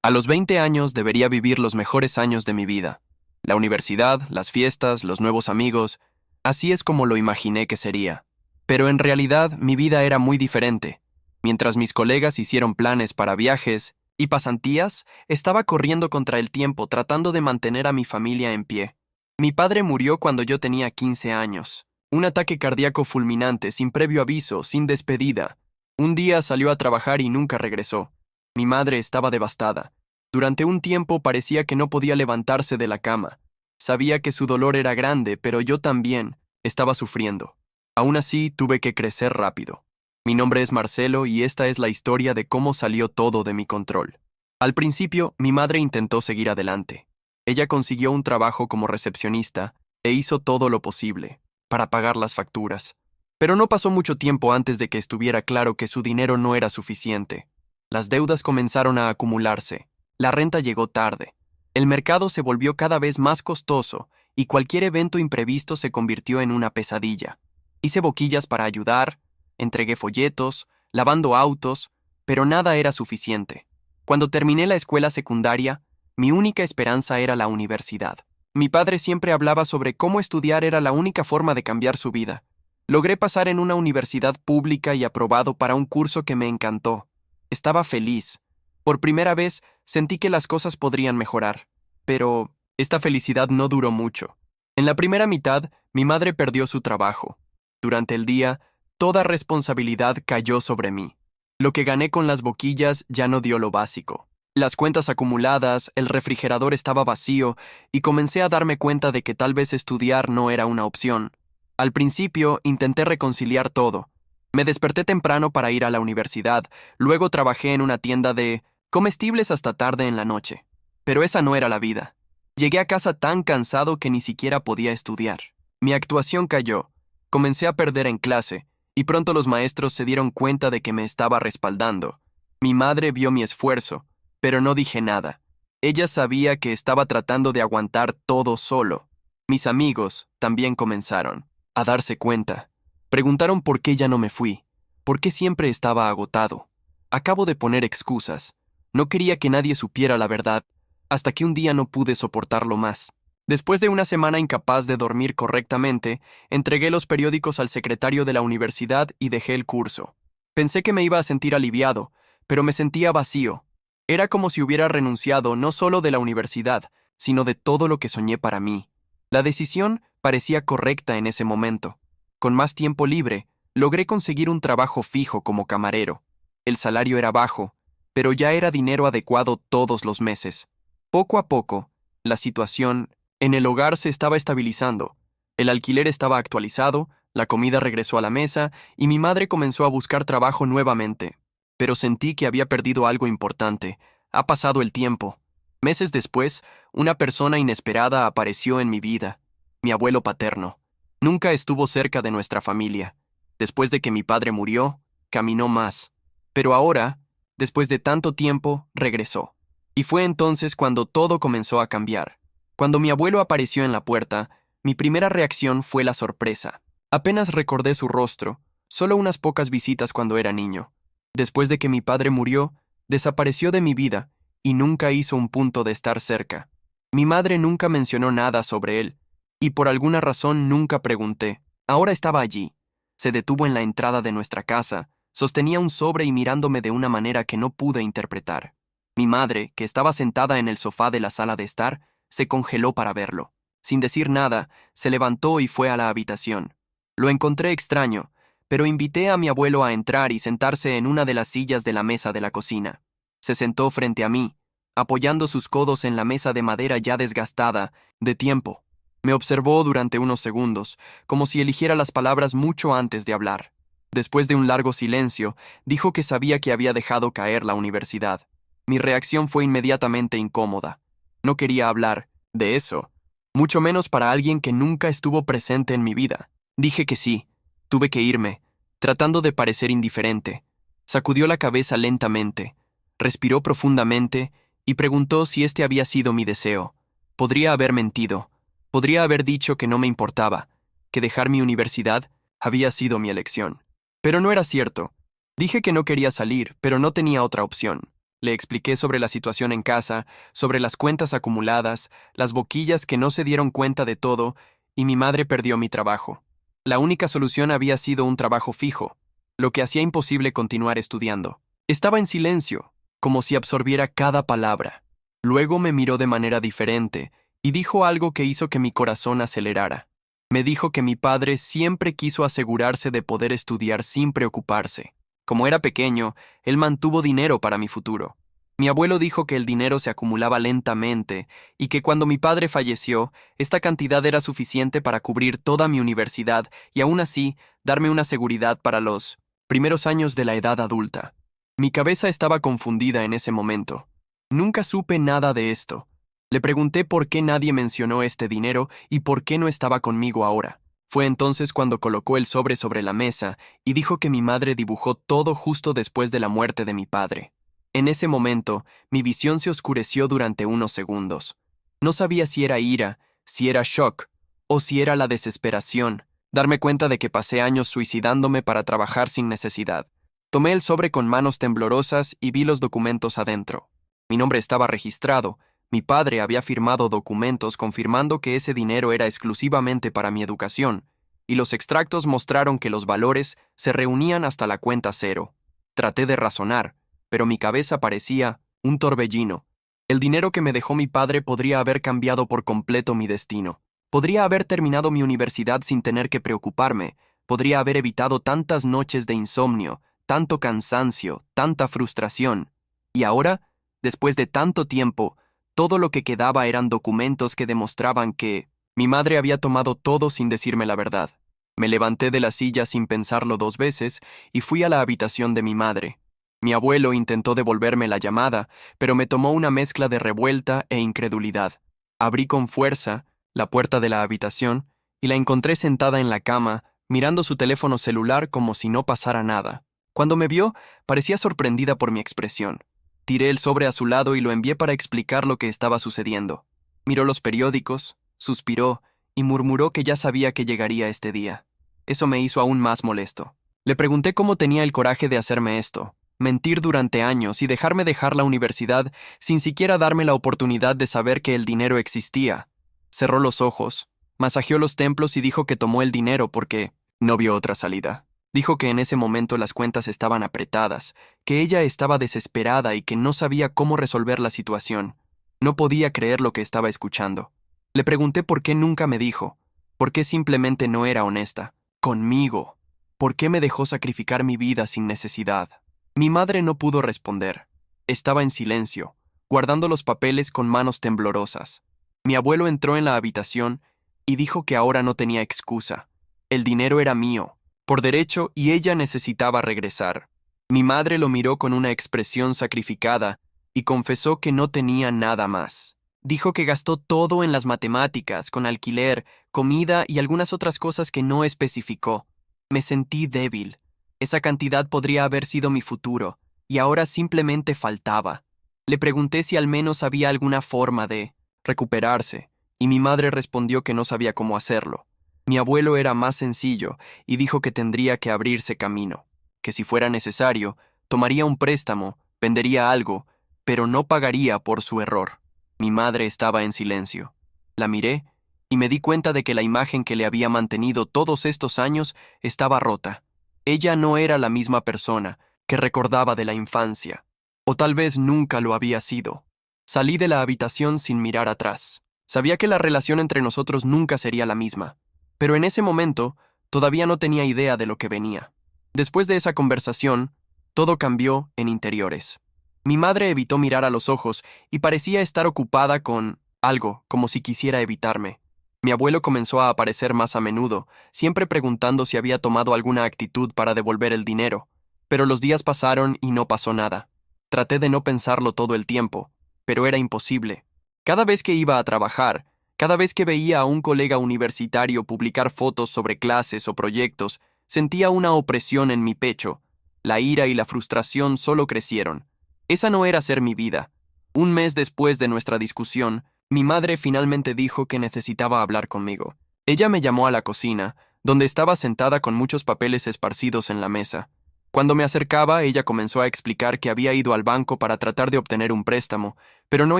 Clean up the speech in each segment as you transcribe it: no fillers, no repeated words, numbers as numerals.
A los 20 años debería vivir los mejores años de mi vida. La universidad, las fiestas, los nuevos amigos, así es como lo imaginé que sería. Pero en realidad mi vida era muy diferente. Mientras mis colegas hicieron planes para viajes y pasantías, estaba corriendo contra el tiempo tratando de mantener a mi familia en pie. Mi padre murió cuando yo tenía 15 años. Un ataque cardíaco fulminante, sin previo aviso, sin despedida. Un día salió a trabajar y nunca regresó. Mi madre estaba devastada. Durante un tiempo parecía que no podía levantarse de la cama. Sabía que su dolor era grande, pero yo también estaba sufriendo. Aún así, tuve que crecer rápido. Mi nombre es Marcelo y esta es la historia de cómo salió todo de mi control. Al principio, mi madre intentó seguir adelante. Ella consiguió un trabajo como recepcionista e hizo todo lo posible para pagar las facturas. Pero no pasó mucho tiempo antes de que estuviera claro que su dinero no era suficiente. Las deudas comenzaron a acumularse. La renta llegó tarde. El mercado se volvió cada vez más costoso y cualquier evento imprevisto se convirtió en una pesadilla. Hice boquillas para ayudar, entregué folletos, lavando autos, pero nada era suficiente. Cuando terminé la escuela secundaria, mi única esperanza era la universidad. Mi padre siempre hablaba sobre cómo estudiar era la única forma de cambiar su vida. Logré pasar en una universidad pública y aprobado para un curso que me encantó. Estaba feliz. Por primera vez sentí que las cosas podrían mejorar. Pero esta felicidad no duró mucho. En la primera mitad, mi madre perdió su trabajo. Durante el día, toda responsabilidad cayó sobre mí. Lo que gané con las boquillas ya no dio lo básico. Las cuentas acumuladas, el refrigerador estaba vacío y comencé a darme cuenta de que tal vez estudiar no era una opción. Al principio intenté reconciliar todo. Me desperté temprano para ir a la universidad, luego trabajé en una tienda de comestibles hasta tarde en la noche. Pero esa no era la vida. Llegué a casa tan cansado que ni siquiera podía estudiar. Mi actuación cayó. Comencé a perder en clase, y pronto los maestros se dieron cuenta de que me estaba respaldando. Mi madre vio mi esfuerzo, pero no dije nada. Ella sabía que estaba tratando de aguantar todo solo. Mis amigos también comenzaron a darse cuenta. Preguntaron por qué ya no me fui, por qué siempre estaba agotado. Acabo de poner excusas. No quería que nadie supiera la verdad, hasta que un día no pude soportarlo más. Después de una semana incapaz de dormir correctamente, entregué los periódicos al secretario de la universidad y dejé el curso. Pensé que me iba a sentir aliviado, pero me sentía vacío. Era como si hubiera renunciado no solo de la universidad, sino de todo lo que soñé para mí. La decisión parecía correcta en ese momento. Con más tiempo libre, logré conseguir un trabajo fijo como camarero. El salario era bajo, pero ya era dinero adecuado todos los meses. Poco a poco, la situación en el hogar se estaba estabilizando. El alquiler estaba actualizado, la comida regresó a la mesa y mi madre comenzó a buscar trabajo nuevamente. Pero sentí que había perdido algo importante. Ha pasado el tiempo. Meses después, una persona inesperada apareció en mi vida. Mi abuelo paterno. Nunca estuvo cerca de nuestra familia. Después de que mi padre murió, caminó más. Pero ahora, después de tanto tiempo, regresó. Y fue entonces cuando todo comenzó a cambiar. Cuando mi abuelo apareció en la puerta, mi primera reacción fue la sorpresa. Apenas recordé su rostro, solo unas pocas visitas cuando era niño. Después de que mi padre murió, desapareció de mi vida y nunca hizo un punto de estar cerca. Mi madre nunca mencionó nada sobre él, y por alguna razón nunca pregunté. Ahora estaba allí. Se detuvo en la entrada de nuestra casa, sostenía un sobre y mirándome de una manera que no pude interpretar. Mi madre, que estaba sentada en el sofá de la sala de estar, se congeló para verlo. Sin decir nada, se levantó y fue a la habitación. Lo encontré extraño, pero invité a mi abuelo a entrar y sentarse en una de las sillas de la mesa de la cocina. Se sentó frente a mí, apoyando sus codos en la mesa de madera ya desgastada, de tiempo. Me observó durante unos segundos, como si eligiera las palabras mucho antes de hablar. Después de un largo silencio, dijo que sabía que había dejado caer la universidad. Mi reacción fue inmediatamente incómoda. No quería hablar de eso, mucho menos para alguien que nunca estuvo presente en mi vida. Dije que sí. Tuve que irme, tratando de parecer indiferente. Sacudió la cabeza lentamente, respiró profundamente y preguntó si este había sido mi deseo. Podría haber mentido. Podría haber dicho que no me importaba, que dejar mi universidad había sido mi elección. Pero no era cierto. Dije que no quería salir, pero no tenía otra opción. Le expliqué sobre la situación en casa, sobre las cuentas acumuladas, las boquillas que no se dieron cuenta de todo, y mi madre perdió mi trabajo. La única solución había sido un trabajo fijo, lo que hacía imposible continuar estudiando. Estaba en silencio, como si absorbiera cada palabra. Luego me miró de manera diferente y dijo algo que hizo que mi corazón acelerara. Me dijo que mi padre siempre quiso asegurarse de poder estudiar sin preocuparse. Como era pequeño, él mantuvo dinero para mi futuro. Mi abuelo dijo que el dinero se acumulaba lentamente y que cuando mi padre falleció, esta cantidad era suficiente para cubrir toda mi universidad y aún así darme una seguridad para los primeros años de la edad adulta. Mi cabeza estaba confundida en ese momento. Nunca supe nada de esto. Le pregunté por qué nadie mencionó este dinero y por qué no estaba conmigo ahora. Fue entonces cuando colocó el sobre la mesa y dijo que mi madre dibujó todo justo después de la muerte de mi padre. En ese momento, mi visión se oscureció durante unos segundos. No sabía si era ira, si era shock, o si era la desesperación, darme cuenta de que pasé años suicidándome para trabajar sin necesidad. Tomé el sobre con manos temblorosas y vi los documentos adentro. Mi nombre estaba registrado. Mi padre había firmado documentos confirmando que ese dinero era exclusivamente para mi educación, y los extractos mostraron que los valores se reunían hasta la cuenta cero. Traté de razonar, pero mi cabeza parecía un torbellino. El dinero que me dejó mi padre podría haber cambiado por completo mi destino. Podría haber terminado mi universidad sin tener que preocuparme. Podría haber evitado tantas noches de insomnio, tanto cansancio, tanta frustración. Y ahora, después de tanto tiempo, todo lo que quedaba eran documentos que demostraban que mi madre había tomado todo sin decirme la verdad. Me levanté de la silla sin pensarlo 2 veces y fui a la habitación de mi madre. Mi abuelo intentó devolverme la llamada, pero me tomó una mezcla de revuelta e incredulidad. Abrí con fuerza la puerta de la habitación y la encontré sentada en la cama, mirando su teléfono celular como si no pasara nada. Cuando me vio, parecía sorprendida por mi expresión. Tiré el sobre a su lado y lo envié para explicar lo que estaba sucediendo. Miró los periódicos, suspiró y murmuró que ya sabía que llegaría este día. Eso me hizo aún más molesto. Le pregunté cómo tenía el coraje de hacerme esto, mentir durante años y dejarme dejar la universidad sin siquiera darme la oportunidad de saber que el dinero existía. Cerró los ojos, masajeó los templos y dijo que tomó el dinero porque no vio otra salida. Dijo que en ese momento las cuentas estaban apretadas, que ella estaba desesperada y que no sabía cómo resolver la situación. No podía creer lo que estaba escuchando. Le pregunté por qué nunca me dijo, por qué simplemente no era honesta, conmigo, por qué me dejó sacrificar mi vida sin necesidad. Mi madre no pudo responder. Estaba en silencio, guardando los papeles con manos temblorosas. Mi abuelo entró en la habitación y dijo que ahora no tenía excusa. El dinero era mío, por derecho, y ella necesitaba regresar. Mi madre lo miró con una expresión sacrificada y confesó que no tenía nada más. Dijo que gastó todo en las matemáticas, con alquiler, comida y algunas otras cosas que no especificó. Me sentí débil. Esa cantidad podría haber sido mi futuro, y ahora simplemente faltaba. Le pregunté si al menos había alguna forma de recuperarse, y mi madre respondió que no sabía cómo hacerlo. Mi abuelo era más sencillo y dijo que tendría que abrirse camino, que si fuera necesario, tomaría un préstamo, vendería algo, pero no pagaría por su error. Mi madre estaba en silencio. La miré y me di cuenta de que la imagen que le había mantenido todos estos años estaba rota. Ella no era la misma persona que recordaba de la infancia, o tal vez nunca lo había sido. Salí de la habitación sin mirar atrás. Sabía que la relación entre nosotros nunca sería la misma, pero en ese momento todavía no tenía idea de lo que venía. Después de esa conversación, todo cambió en interiores. Mi madre evitó mirar a los ojos y parecía estar ocupada con algo, como si quisiera evitarme. Mi abuelo comenzó a aparecer más a menudo, siempre preguntando si había tomado alguna actitud para devolver el dinero, pero los días pasaron y no pasó nada. Traté de no pensarlo todo el tiempo, pero era imposible. Cada vez que iba a trabajar, cada vez que veía a un colega universitario publicar fotos sobre clases o proyectos, sentía una opresión en mi pecho. La ira y la frustración solo crecieron. Esa no era ser mi vida. Un mes después de nuestra discusión, mi madre finalmente dijo que necesitaba hablar conmigo. Ella me llamó a la cocina, donde estaba sentada con muchos papeles esparcidos en la mesa. Cuando me acercaba, ella comenzó a explicar que había ido al banco para tratar de obtener un préstamo, pero no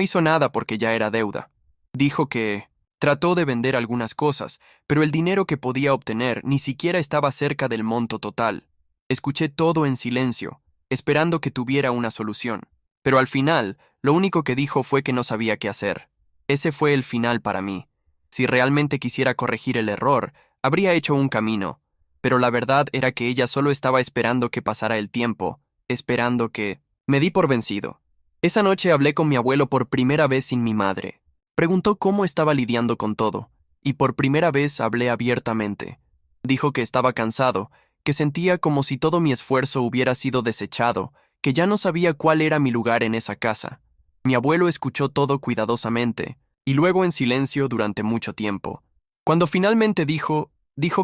hizo nada porque ya era deuda. Dijo que trató de vender algunas cosas, pero el dinero que podía obtener ni siquiera estaba cerca del monto total. Escuché todo en silencio, esperando que tuviera una solución. Pero al final, lo único que dijo fue que no sabía qué hacer. Ese fue el final para mí. Si realmente quisiera corregir el error, habría hecho un camino, pero la verdad era que ella solo estaba esperando que pasara el tiempo, esperando que... Me di por vencido. Esa noche hablé con mi abuelo por primera vez sin mi madre. Preguntó cómo estaba lidiando con todo, y por primera vez hablé abiertamente. Dijo que estaba cansado, que sentía como si todo mi esfuerzo hubiera sido desechado, que ya no sabía cuál era mi lugar en esa casa. Mi abuelo escuchó todo cuidadosamente, y luego en silencio durante mucho tiempo. Cuando finalmente dijo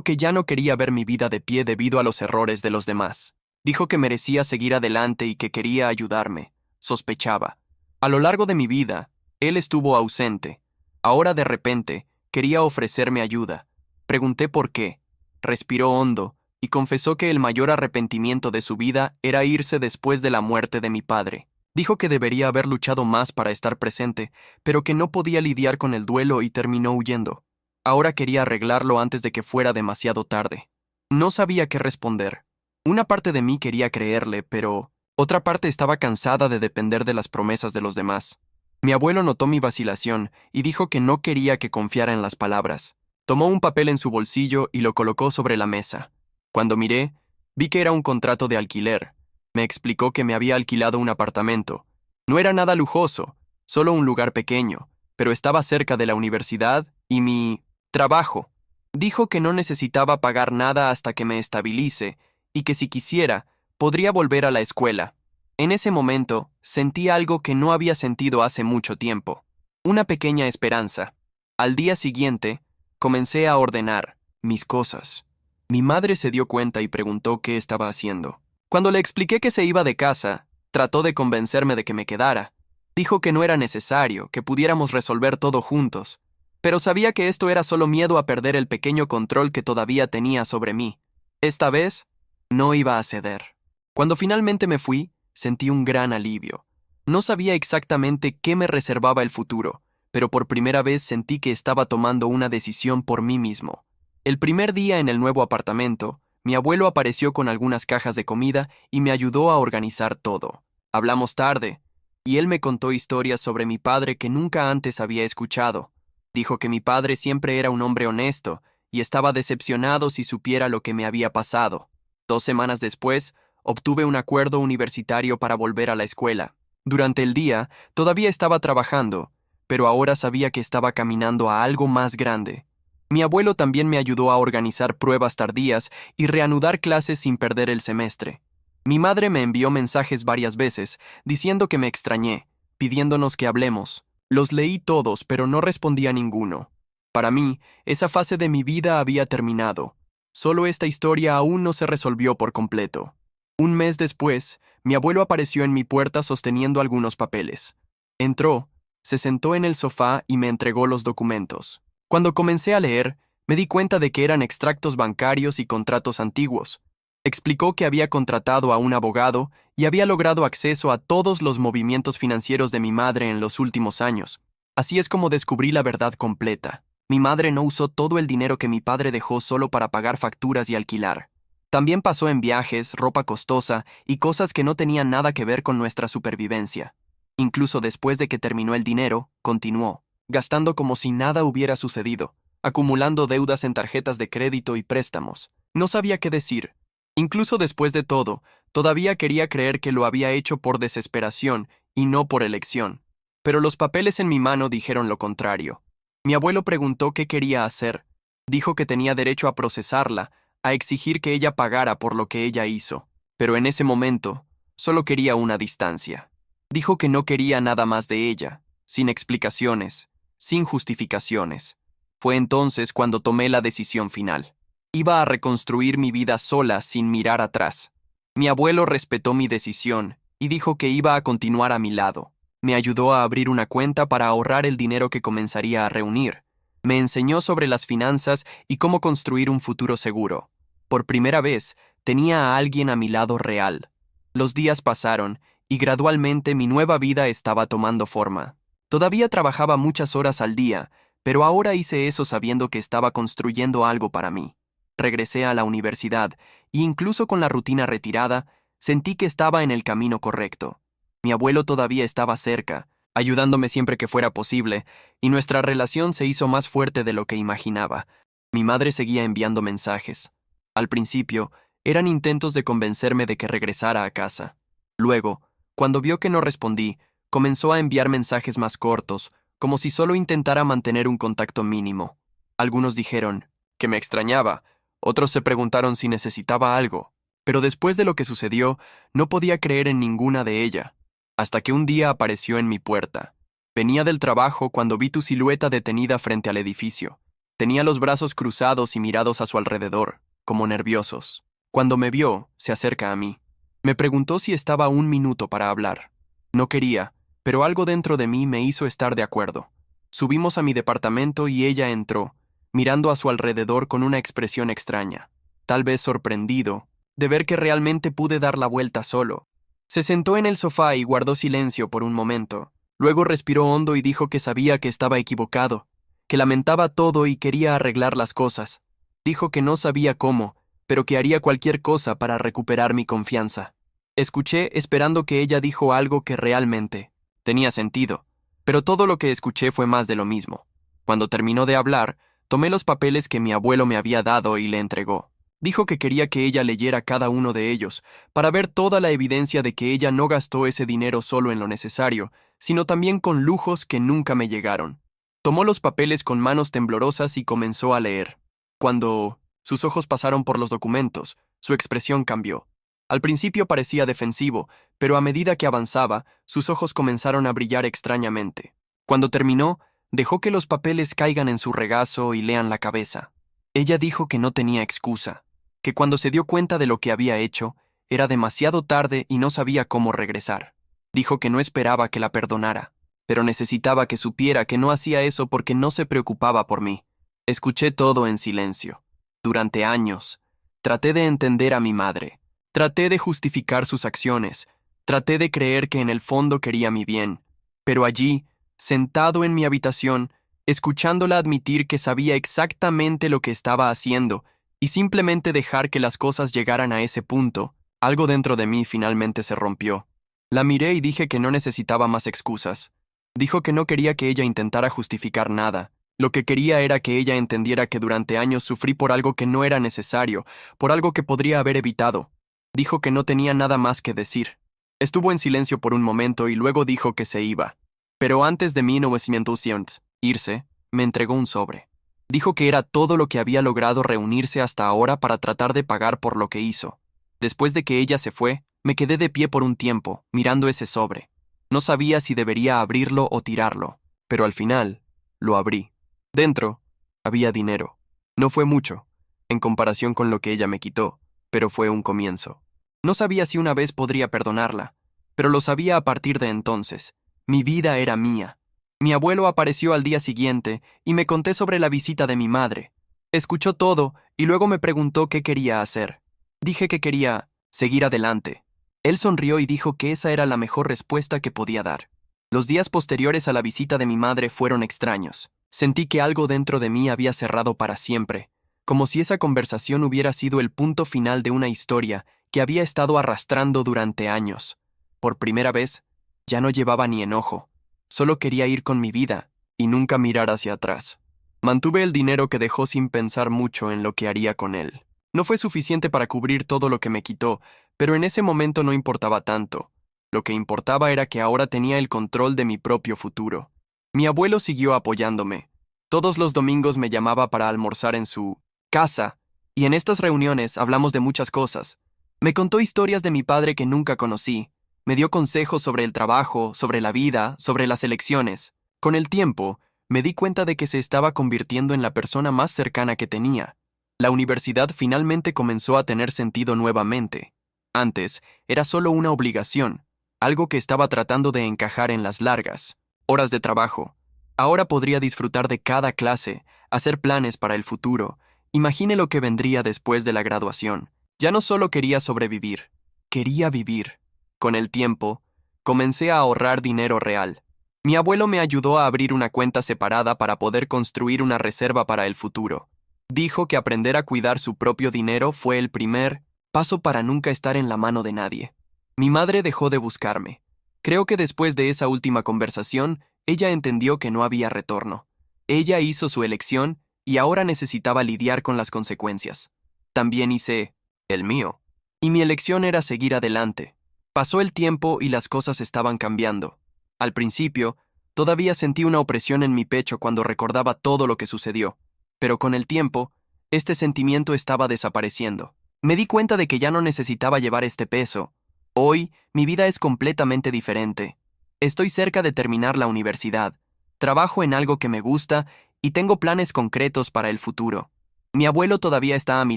que ya no quería ver mi vida de pie debido a los errores de los demás. Dijo que merecía seguir adelante y que quería ayudarme. Sospechaba. A lo largo de mi vida, él estuvo ausente. Ahora de repente, quería ofrecerme ayuda. Pregunté por qué. Respiró hondo y confesó que el mayor arrepentimiento de su vida era irse después de la muerte de mi padre. Dijo que debería haber luchado más para estar presente, pero que no podía lidiar con el duelo y terminó huyendo. Ahora quería arreglarlo antes de que fuera demasiado tarde. No sabía qué responder. Una parte de mí quería creerle, pero otra parte estaba cansada de depender de las promesas de los demás. Mi abuelo notó mi vacilación y dijo que no quería que confiara en las palabras. Tomó un papel en su bolsillo y lo colocó sobre la mesa. Cuando miré, vi que era un contrato de alquiler. Me explicó que me había alquilado un apartamento. No era nada lujoso, solo un lugar pequeño, pero estaba cerca de la universidad y mi trabajo. Dijo que no necesitaba pagar nada hasta que me estabilice y que si quisiera, podría volver a la escuela. En ese momento, sentí algo que no había sentido hace mucho tiempo. Una pequeña esperanza. Al día siguiente, comencé a ordenar mis cosas. Mi madre se dio cuenta y preguntó qué estaba haciendo. Cuando le expliqué que se iba de casa, trató de convencerme de que me quedara. Dijo que no era necesario, que pudiéramos resolver todo juntos. Pero sabía que esto era solo miedo a perder el pequeño control que todavía tenía sobre mí. Esta vez, no iba a ceder. Cuando finalmente me fui, sentí un gran alivio. No sabía exactamente qué me reservaba el futuro, pero por primera vez sentí que estaba tomando una decisión por mí mismo. El primer día en el nuevo apartamento, mi abuelo apareció con algunas cajas de comida y me ayudó a organizar todo. Hablamos tarde, y él me contó historias sobre mi padre que nunca antes había escuchado. Dijo que mi padre siempre era un hombre honesto y estaba decepcionado si supiera lo que me había pasado. 2 semanas después, obtuve un acuerdo universitario para volver a la escuela. Durante el día, todavía estaba trabajando, pero ahora sabía que estaba caminando a algo más grande. Mi abuelo también me ayudó a organizar pruebas tardías y reanudar clases sin perder el semestre. Mi madre me envió mensajes varias veces, diciendo que me extrañé, pidiéndonos que hablemos. Los leí todos, pero no respondí a ninguno. Para mí, esa fase de mi vida había terminado. Solo esta historia aún no se resolvió por completo. Un mes después, mi abuelo apareció en mi puerta sosteniendo algunos papeles. Entró, se sentó en el sofá y me entregó los documentos. Cuando comencé a leer, me di cuenta de que eran extractos bancarios y contratos antiguos. Explicó que había contratado a un abogado y había logrado acceso a todos los movimientos financieros de mi madre en los últimos años. Así es como descubrí la verdad completa. Mi madre no usó todo el dinero que mi padre dejó solo para pagar facturas y alquilar. También pasó en viajes, ropa costosa y cosas que no tenían nada que ver con nuestra supervivencia. Incluso después de que terminó el dinero, continuó, gastando como si nada hubiera sucedido, acumulando deudas en tarjetas de crédito y préstamos. No sabía qué decir. Incluso después de todo, todavía quería creer que lo había hecho por desesperación y no por elección. Pero los papeles en mi mano dijeron lo contrario. Mi abuelo preguntó qué quería hacer. Dijo que tenía derecho a procesarla, a exigir que ella pagara por lo que ella hizo. Pero en ese momento, solo quería una distancia. Dijo que no quería nada más de ella, sin explicaciones, sin justificaciones. Fue entonces cuando tomé la decisión final. Iba a reconstruir mi vida sola sin mirar atrás. Mi abuelo respetó mi decisión y dijo que iba a continuar a mi lado. Me ayudó a abrir una cuenta para ahorrar el dinero que comenzaría a reunir. Me enseñó sobre las finanzas y cómo construir un futuro seguro. Por primera vez, Tenía a alguien a mi lado real. Los días pasaron, y gradualmente mi nueva vida estaba tomando forma. Todavía trabajaba muchas horas al día, pero ahora hice eso sabiendo que estaba construyendo algo para mí. Regresé a la universidad, y incluso con la rutina retirada, sentí que estaba en el camino correcto. Mi abuelo todavía estaba cerca, ayudándome siempre que fuera posible, y nuestra relación se hizo más fuerte de lo que imaginaba. Mi madre seguía enviando mensajes. Al principio, eran intentos de convencerme de que regresara a casa. Luego, cuando vio que no respondí, comenzó a enviar mensajes más cortos, como si solo intentara mantener un contacto mínimo. Algunos dijeron que me extrañaba, otros se preguntaron si necesitaba algo, pero después de lo que sucedió, no podía creer en ninguna de ella, hasta que un día apareció en mi puerta. Venía del trabajo cuando vi tu silueta detenida frente al edificio. Tenía los brazos cruzados y mirados a su alrededor, como nerviosos. Cuando me vio, se acerca a mí. Me preguntó si estaba un minuto para hablar. No quería, pero algo dentro de mí me hizo estar de acuerdo. Subimos a mi departamento y ella entró, mirando a su alrededor con una expresión extraña, tal vez sorprendido, de ver que realmente pude dar la vuelta solo. Se sentó en el sofá y guardó silencio por un momento. Luego respiró hondo y dijo que sabía que estaba equivocado, que lamentaba todo y quería arreglar las cosas. Dijo que no sabía cómo, pero que haría cualquier cosa para recuperar mi confianza. Escuché esperando que ella dijo algo que realmente tenía sentido, pero todo lo que escuché fue más de lo mismo. Cuando terminó de hablar, tomé los papeles que mi abuelo me había dado y le entregó. Dijo que quería que ella leyera cada uno de ellos, para ver toda la evidencia de que ella no gastó ese dinero solo en lo necesario, sino también con lujos que nunca me llegaron. Tomó los papeles con manos temblorosas y comenzó a leer. Cuando sus ojos pasaron por los documentos, su expresión cambió. Al principio parecía defensivo, pero a medida que avanzaba, sus ojos comenzaron a brillar extrañamente. Cuando terminó, dejó que los papeles caigan en su regazo y lean la cabeza. Ella dijo que no tenía excusa, que cuando se dio cuenta de lo que había hecho, era demasiado tarde y no sabía cómo regresar. Dijo que no esperaba que la perdonara, pero necesitaba que supiera que no hacía eso porque no se preocupaba por mí. Escuché todo en silencio. Durante años, traté de entender a mi madre. Traté de justificar sus acciones. Traté de creer que en el fondo quería mi bien. Pero allí, sentado en mi habitación, escuchándola admitir que sabía exactamente lo que estaba haciendo y simplemente dejar que las cosas llegaran a ese punto, algo dentro de mí finalmente se rompió. La miré y dije que no necesitaba más excusas. Dijo que no quería que ella intentara justificar nada. Lo que quería era que ella entendiera que durante años sufrí por algo que no era necesario, por algo que podría haber evitado. Dijo que no tenía nada más que decir. Estuvo en silencio por un momento y luego dijo que se iba. Pero antes de 1900 irse, me entregó un sobre. Dijo que era todo lo que había logrado reunirse hasta ahora para tratar de pagar por lo que hizo. Después de que ella se fue, me quedé de pie por un tiempo, mirando ese sobre. No sabía si debería abrirlo o tirarlo, pero al final, lo abrí. Dentro, había dinero. No fue mucho, en comparación con lo que ella me quitó, pero fue un comienzo. No sabía si una vez podría perdonarla, pero lo sabía a partir de entonces. Mi vida era mía. Mi abuelo apareció al día siguiente y me conté sobre la visita de mi madre. Escuchó todo y luego me preguntó qué quería hacer. Dije que quería seguir adelante. Él sonrió y dijo que esa era la mejor respuesta que podía dar. Los días posteriores a la visita de mi madre fueron extraños. Sentí que algo dentro de mí había cerrado para siempre, como si esa conversación hubiera sido el punto final de una historia que había estado arrastrando durante años. Por primera vez, ya no llevaba ni enojo. Solo quería ir con mi vida y nunca mirar hacia atrás. Mantuve el dinero que dejó sin pensar mucho en lo que haría con él. No fue suficiente para cubrir todo lo que me quitó, pero en ese momento no importaba tanto. Lo que importaba era que ahora tenía el control de mi propio futuro. Mi abuelo siguió apoyándome. Todos los domingos me llamaba para almorzar en su casa, y en estas reuniones hablamos de muchas cosas. Me contó historias de mi padre que nunca conocí. Me dio consejos sobre el trabajo, sobre la vida, sobre las elecciones. Con el tiempo, me di cuenta de que se estaba convirtiendo en la persona más cercana que tenía. La universidad finalmente comenzó a tener sentido nuevamente. Antes, era solo una obligación, algo que estaba tratando de encajar en las largas horas de trabajo. Ahora podría disfrutar de cada clase, hacer planes para el futuro. Imagine lo que vendría después de la graduación. Ya no solo quería sobrevivir, quería vivir. Con el tiempo, comencé a ahorrar dinero real. Mi abuelo me ayudó a abrir una cuenta separada para poder construir una reserva para el futuro. Dijo que aprender a cuidar su propio dinero fue el primer paso para nunca estar en la mano de nadie. Mi madre dejó de buscarme. Creo que después de esa última conversación, ella entendió que no había retorno. Ella hizo su elección y ahora necesitaba lidiar con las consecuencias. También hice el mío. Y mi elección era seguir adelante. Pasó el tiempo y las cosas estaban cambiando. Al principio, todavía sentí una opresión en mi pecho cuando recordaba todo lo que sucedió. Pero con el tiempo, este sentimiento estaba desapareciendo. Me di cuenta de que ya no necesitaba llevar este peso. Hoy, mi vida es completamente diferente. Estoy cerca de terminar la universidad. Trabajo en algo que me gusta y tengo planes concretos para el futuro. Mi abuelo todavía está a mi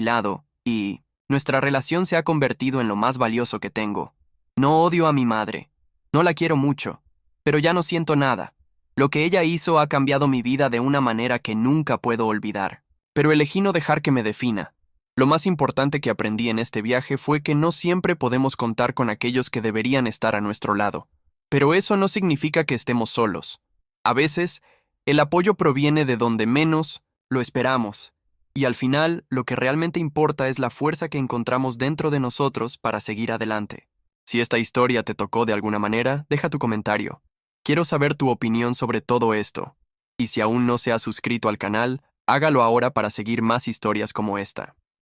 lado y nuestra relación se ha convertido en lo más valioso que tengo. No odio a mi madre. No la quiero mucho, pero ya no siento nada. Lo que ella hizo ha cambiado mi vida de una manera que nunca puedo olvidar. Pero elegí no dejar que me defina. Lo más importante que aprendí en este viaje fue que no siempre podemos contar con aquellos que deberían estar a nuestro lado. Pero eso no significa que estemos solos. A veces, el apoyo proviene de donde menos lo esperamos. Y al final, lo que realmente importa es la fuerza que encontramos dentro de nosotros para seguir adelante. Si esta historia te tocó de alguna manera, deja tu comentario. Quiero saber tu opinión sobre todo esto. Y si aún no se ha suscrito al canal, hágalo ahora para seguir más historias como esta.